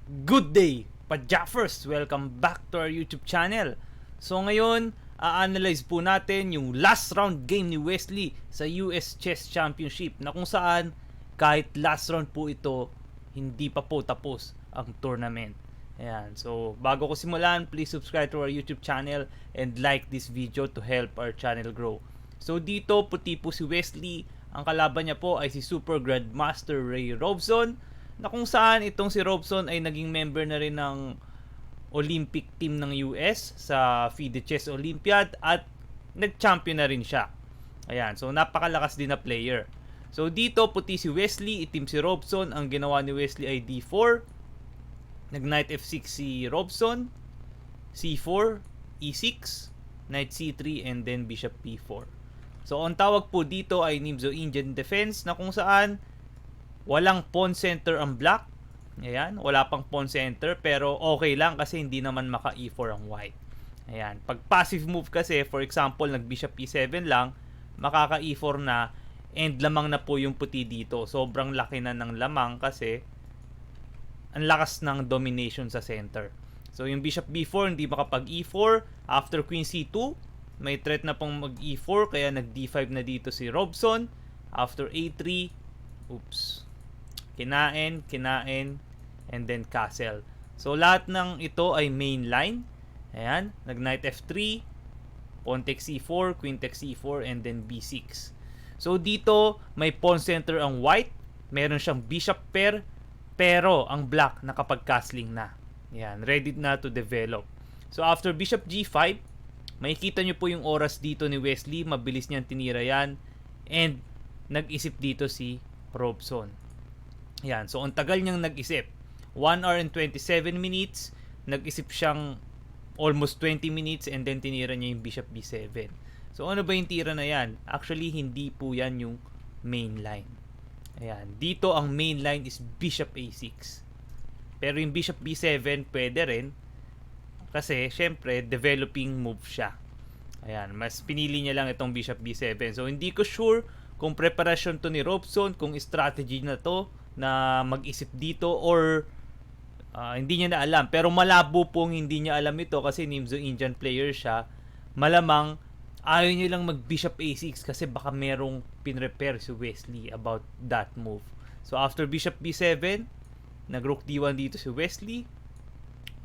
Good day, Pajaffers! Welcome back to our YouTube channel. So ngayon, a-analyze po natin yung last round game ni Wesley sa US Chess Championship na kung saan kahit last round po ito, hindi pa po tapos ang tournament. Ayan. So bago ko simulan, please subscribe to our YouTube channel and like this video to help our channel grow. So dito, puti po si Wesley. Ang kalaban niya po ay si Super Grandmaster Ray Robson, na kung saan itong si Robson ay naging member na rin ng Olympic team ng US sa FIDE Chess Olympiad at nag-champion na rin siya. Ayan, so napakalakas din na player. So dito puti si Wesley, itim si Robson. Ang ginawa ni Wesley ay D4, nag-Knight F6 si Robson, C4, E6, Knight C3, and then Bishop P4. So ang tawag po dito ay Nimzo Indian Defense, na kung saan walang pawn center ang black. Ayan, wala pang pawn center, pero okay lang kasi hindi naman maka E4 ang white. Ayan, pag passive move kasi, for example, nag Bishop E7 lang, makaka E4 na, and lamang na po yung puti dito. Sobrang laki na ng lamang kasi ang lakas ng domination sa center. So yung Bishop B4 hindi makapag E4. After Queen C2, may threat na pong mag E4, kaya nag D5 na dito si Robson. After A3, oops, kinain, and then castle. So lahat ng ito ay main line. Ayan, nag Knight F3, pawn takes C4, queen takes C4, and then B6. So dito may pawn center ang white, meron siyang bishop pair, pero ang black nakapag-castling na. Ayan, ready na to develop. So after Bishop G5, makikita nyo po yung oras dito ni Wesley, mabilis niyang tinira yan, and nag-isip dito si Robson. Yan, so ang tagal niyang nag-isip. 1 hour and 27 minutes. Nag-isip siyang almost 20 minutes and then tinira niya yung Bishop B7. So ano ba yung tira na yan? Actually, hindi po yan yung main line. Ayan, dito ang main line is Bishop A6. Pero yung Bishop B7 pwede rin kasi syempre developing move siya. Ayan, mas pinili niya lang itong Bishop B7. So hindi ko sure kung preparasyon to ni Robson, kung strategy na to na mag-isip dito, or hindi niya na alam. Pero malabo pong hindi niya alam ito kasi Nimzo Indian player siya. Malamang ayaw niya lang mag-Bishop A6 kasi baka merong pinrepair si Wesley about that move. So after Bishop B7, nag-Rook D1 dito si Wesley.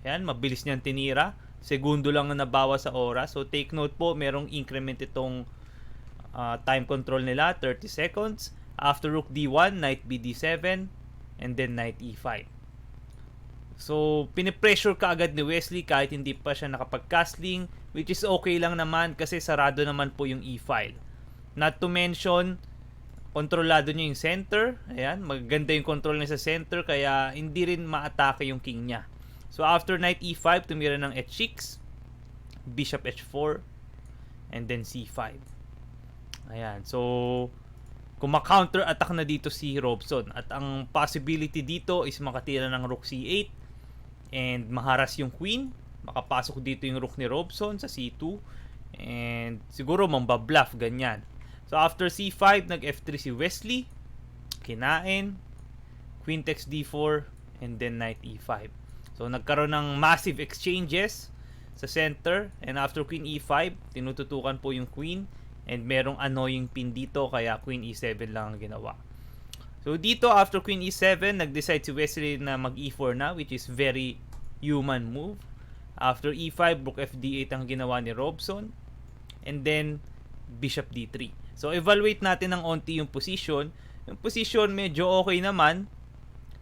Ayan, mabilis niyang tinira. Segundo lang na nabawa sa oras. So take note po, merong increment itong time control nila, 30 seconds. After Rook D1, Knight B D7, and then Knight E5. So, pinipressure ka agad ni Wesley kahit hindi pa siya nakapag-castling, which is okay lang naman kasi sarado naman po yung E-file. Not to mention, kontrolado niya yung center. Ayan, maganda yung control niya sa center kaya hindi rin ma-atake yung king niya. So, after Knight E5, tumira ng H6, Bishop H4, and then C5. Ayan, so kumaka-counter attack na dito si Robson, at ang possibility dito is makatira ng Rook C8 and maharas yung queen. Makapasok dito yung Rook ni Robson sa C2 and siguro mambabluff, ganyan. So after C5, nag F3 si Wesley, kinain, queen takes D4, and then Knight E5. So nagkaroon ng massive exchanges sa center, and after Queen E5, tinututukan po yung queen. And merong annoying pin dito kaya Queen E7 lang ang ginawa. So dito after Queen E7, nag-decide si Wesley na mag-E4 na, which is very human move. After E5, Rook FD8 ang ginawa ni Robson. And then Bishop D3. So evaluate natin ng onti yung position. Yung position medyo okay naman.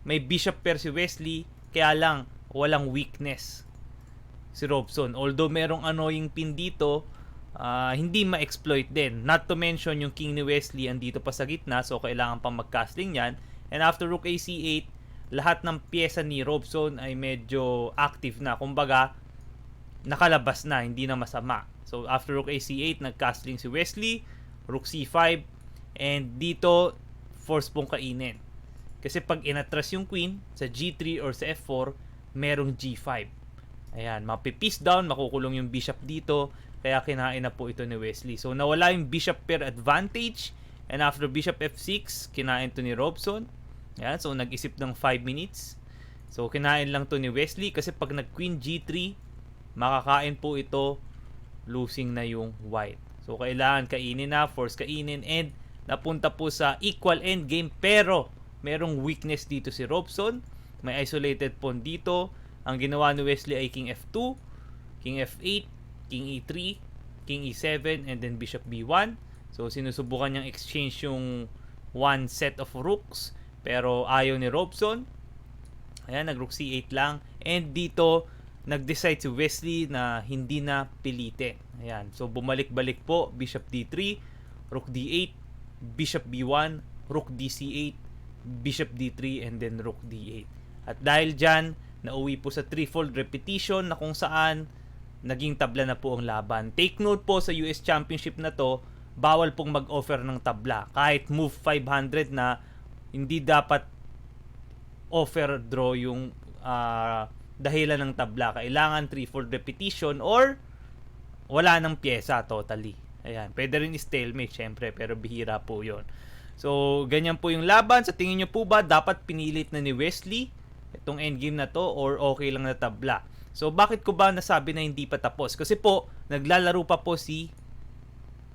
May bishop pair si Wesley, kaya lang walang weakness si Robson. Although merong annoying pin dito, hindi ma-exploit din. Not to mention yung king ni Wesley andito pa sa gitna, so kailangan pang mag-castling yan. And after Rook AC8, lahat ng pyesa ni Robson ay medyo active na. Kumbaga, nakalabas na, hindi na masama. So after Rook AC8, nag-castling si Wesley, Rook C5, and dito force pong kainin. Kasi pag inatras yung queen sa G3 or sa F4, merong G5. Ayan, mapipiece down, makukulong yung bishop dito. Kaya kinain na po ito ni Wesley. So nawala yung bishop pair advantage. And after Bishop F6, kinain to ni Robson. Ayan, so nag-isip ng 5 minutes. So, kinain lang to ni Wesley kasi pag nag-queen G3, makakain po ito, losing na yung white. So, kailangan kainin na, force kainin, and napunta po sa equal endgame. Pero, merong weakness dito si Robson. May isolated pawn dito. Ang ginawa ni Wesley ay King F2, King F8, King E3, King E7, and then Bishop B1. So, sinusubukan niyang exchange yung one set of rooks. Pero ayaw ni Robson. Ayan, nag-rook C8 lang. And dito, nag-decide si Wesley na hindi na pilitin. Ayan. So, bumalik-balik po. Bishop D3, Rook D8, Bishop B1, Rook DC8, Bishop D3, and then Rook D8. At dahil dyan, nauwi po sa threefold repetition na kung saan naging tabla na po ang laban. Take note po sa US Championship na to, bawal pong mag-offer ng tabla. Kahit move 500 na, hindi dapat offer draw yung dahilan ng tabla. Kailangan threefold repetition or wala ng pyesa totally. Ayan. Pwede rin stalemate syempre, pero bihira po yon. So, ganyan po yung laban. Sa tingin nyo po ba, dapat pinilit na ni Wesley itong endgame na to or okay lang na tabla? So, bakit ko ba nasabi na hindi pa tapos? Kasi po, naglalaro pa po si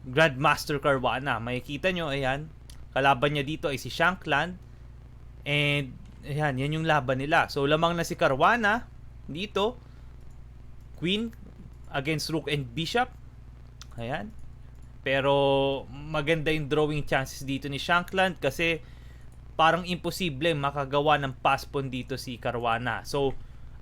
Grandmaster Caruana. Makikita nyo, ayan, kalaban niya dito ay si Shankland. And, ayan, yan yung laban nila. So, lamang na si Caruana dito. Queen against Rook and Bishop. Ayan. Pero, maganda yung drawing chances dito ni Shankland kasi parang imposible makagawa ng pass pawn dito si Caruana. So,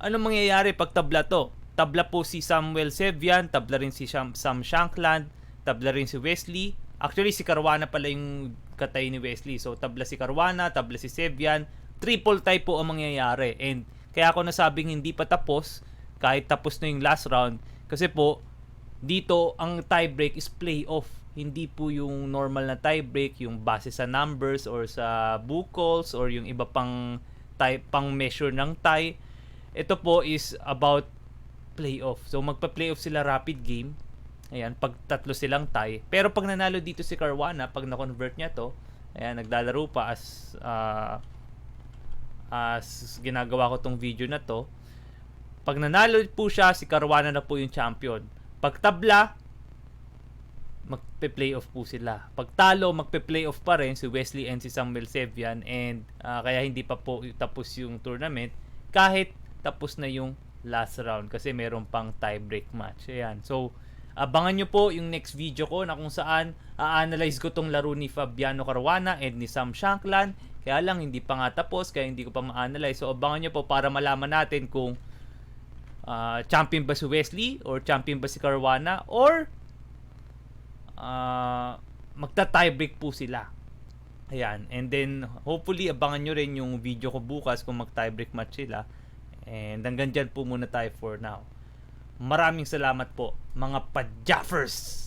ano mangyayari pag tabla to? Tabla po si Samuel Sevian, tabla rin si Sam Shankland, tabla rin si Wesley. Actually, si Caruana pala yung katay ni Wesley. So, tabla si Caruana, tabla si Sevian. Triple tie po ang mangyayari. And kaya ako nasabing hindi pa tapos, kahit tapos na yung last round. Kasi po, dito ang tiebreak is playoff. Hindi po yung normal na tiebreak, yung base sa numbers or sa book calls or yung iba pang measure ng tie. Ito po is about playoff. So, magpa-playoff sila rapid game. Ayan, pag tatlo silang tie. Pero pag nanalo dito si Caruana, pag na-convert niya to, ayan, naglalaro pa as ginagawa ko tong video na to. Pag nanalo po siya, si Caruana na po yung champion. Pag tabla, magpe-playoff po sila. Pag talo, magpe-playoff pa rin si Wesley and si Samuel Sevian. And kaya hindi pa po tapos yung tournament kahit tapos na yung last round kasi meron pang tiebreak match. Ayan. So, abangan nyo po yung next video ko na kung saan a-analyze ko tong laro ni Fabiano Caruana and ni Sam Shankland. Kaya lang, hindi pa nga tapos kaya hindi ko pa ma-analyze. So, abangan nyo po para malaman natin kung champion ba si Wesley or champion ba si Caruana or magta-tiebreak po sila. Ayan. And then, hopefully, abangan nyo rin yung video ko bukas kung mag-tiebreak match sila. And hanggang dyan po muna tayo for now. Maraming salamat po, mga pa-Jaffers!